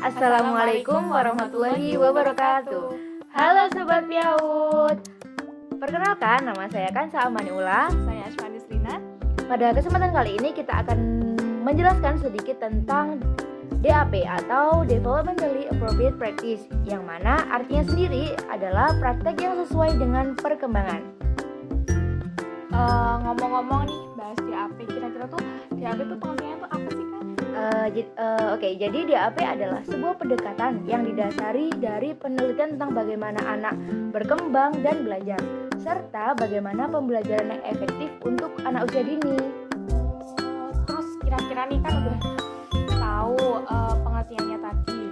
Assalamualaikum warahmatullahi wabarakatuh. Halo Sobat Piaut. Perkenalkan, nama saya Kansa Amaniula. Saya Ashwani Srina. Pada kesempatan kali ini kita akan menjelaskan sedikit tentang DAP atau Developmentally Appropriate Practice, yang mana artinya sendiri adalah praktek yang sesuai dengan perkembangan. Ngomong-ngomong nih, bahas DAP, kira-kira tuh DAP tuh pengertiannya tuh apa sih, Kak? Jadi DAP adalah sebuah pendekatan yang didasari dari penelitian tentang bagaimana anak berkembang dan belajar, serta bagaimana pembelajaran yang efektif untuk anak usia dini. Terus kira-kira nih kan udah tahu pengertiannya tadi.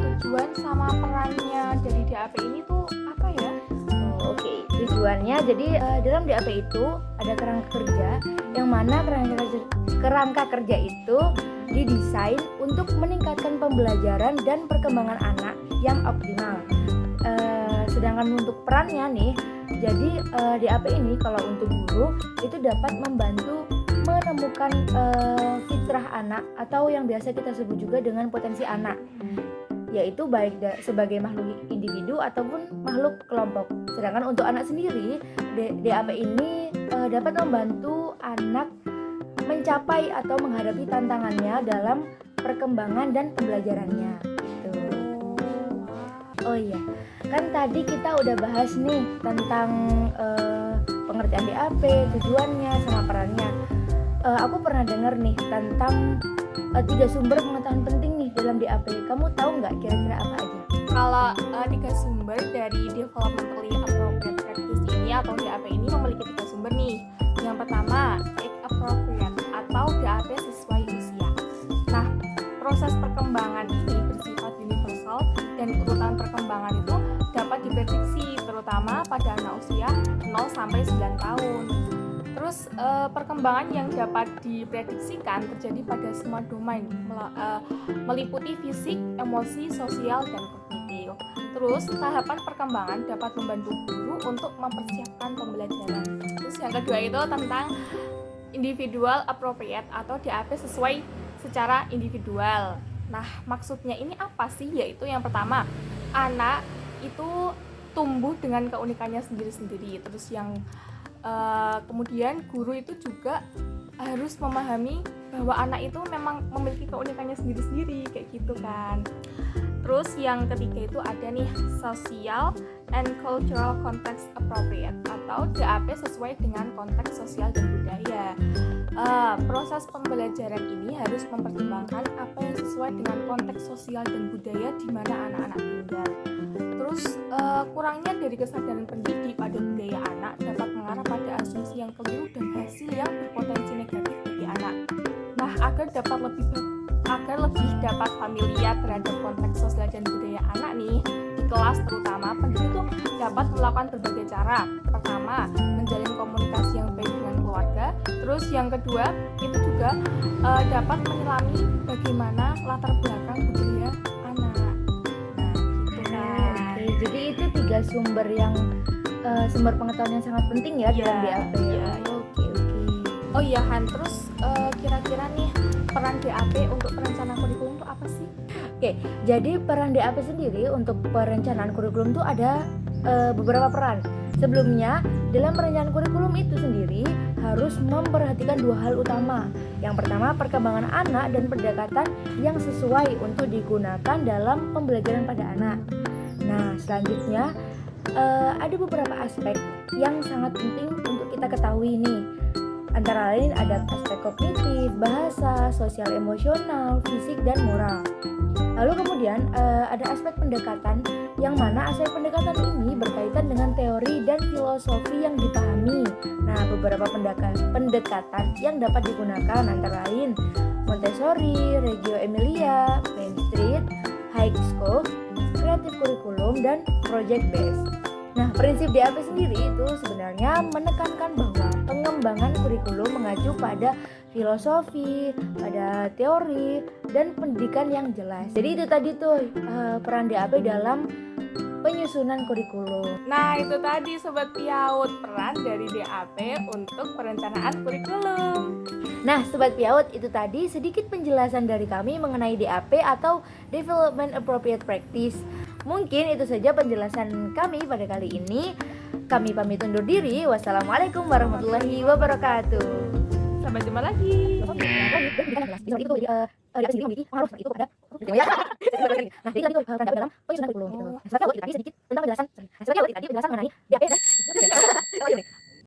Tujuan sama perannya dari DAP ini tuh apa ya? Tujuannya jadi dalam DAP itu ada kerangka kerja, yang mana kerangka kerja itu didesain untuk meningkatkan pembelajaran dan perkembangan anak yang optimal. Sedangkan untuk perannya nih, jadi DAP ini kalau untuk guru itu dapat membantu menemukan fitrah anak atau yang biasa kita sebut juga dengan potensi anak, yaitu baik sebagai makhluk individu ataupun makhluk kelompok. Sedangkan untuk anak sendiri, DAP ini dapat membantu anak mencapai atau menghadapi tantangannya dalam perkembangan dan pembelajarannya. Oh iya, kan tadi kita udah bahas nih tentang pengertian DAP, tujuannya sama perannya. Aku pernah dengar nih tentang 3 sumber pengetahuan penting nih dalam DAP. Kamu tahu nggak kira-kira apa aja? Kalau 3 sumber dari Developmentally Appropriate Practice ini atau DAP ini memiliki 3 sumber nih. Yang pertama, age appropriate atau DAP sesuai usia. Nah, proses perkembangan ini bersifat universal dan urutan perkembangan itu dapat diprediksi terutama pada anak usia 0 sampai 9 tahun. Terus perkembangan yang dapat diprediksikan terjadi pada semua domain, meliputi fisik, emosi, sosial, dan kognitif. Terus tahapan perkembangan dapat membantu guru untuk mempersiapkan pembelajaran. Terus yang kedua itu tentang individual appropriate atau DAP sesuai secara individual. Nah, maksudnya ini apa sih? Yaitu yang pertama, anak itu tumbuh dengan keunikannya sendiri-sendiri. Terus yang kemudian guru itu juga harus memahami bahwa anak itu memang memiliki keunikannya sendiri-sendiri kayak gitu kan. Terus yang ketiga itu ada nih social and cultural context appropriate atau DAP sesuai dengan konteks sosial dan budaya. Proses pembelajaran ini harus mempertimbangkan apa yang sesuai dengan konteks sosial dan budaya di mana anak-anak tinggal. Terus kurangnya dari kesadaran pendidik pada budaya anak dapat mengarah pada asumsi yang keliru dan hasil yang berpotensi negatif bagi anak. Nah, agar lebih dapat familiar terhadap konteks sosial dan budaya anak nih di kelas, terutama pendidik itu dapat melakukan berbagai cara. Pertama, menjalin komunikasi yang baik dengan keluarga. Terus yang kedua itu juga dapat menyelami bagaimana latar belakang budaya anak. Jadi itu 3 sumber yang sumber pengetahuan yang sangat penting ya dalam DAP. Oke. Oh iya Han, terus kira-kira nih peran DAP untuk perencanaan kurikulum itu apa sih? Oke, jadi peran DAP sendiri untuk perencanaan kurikulum itu ada beberapa peran. Sebelumnya, dalam perencanaan kurikulum itu sendiri harus memperhatikan 2 hal utama. Yang pertama, perkembangan anak dan pendekatan yang sesuai untuk digunakan dalam pembelajaran pada anak. Nah, selanjutnya ada beberapa aspek yang sangat penting untuk kita ketahui nih. Antara lain ada aspek kognitif, bahasa, sosial emosional, fisik, dan moral. Lalu kemudian ada aspek pendekatan, yang mana aspek pendekatan ini berkaitan dengan teori dan filosofi yang dipahami. Nah, beberapa pendekatan yang dapat digunakan antara lain Montessori, Reggio Emilia, Plain Street, High Scope, Creative Curriculum, dan Project Based. Nah, prinsip DAP sendiri itu sebenarnya menekankan bahwa pengembangan kurikulum mengacu pada filosofi, pada teori, dan pendidikan yang jelas. Jadi itu tadi tuh peran DAP dalam penyusunan kurikulum. Nah, itu tadi Sobat Piaut, peran dari DAP untuk perencanaan kurikulum. Nah, Sobat Piaut, itu tadi sedikit penjelasan dari kami mengenai DAP atau Development Appropriate Practice. Mungkin itu saja penjelasan kami pada kali ini. Kami pamit undur diri. Wassalamualaikum warahmatullahi wabarakatuh. Sampai jumpa lagi. Dia sendiri memiliki pengaruh seperti itu pada nah, jadi tadi itu peran dalam penyusunan kurikulum gitu. Sebagai awal itu tadi sedikit tentang penjelasan mengenai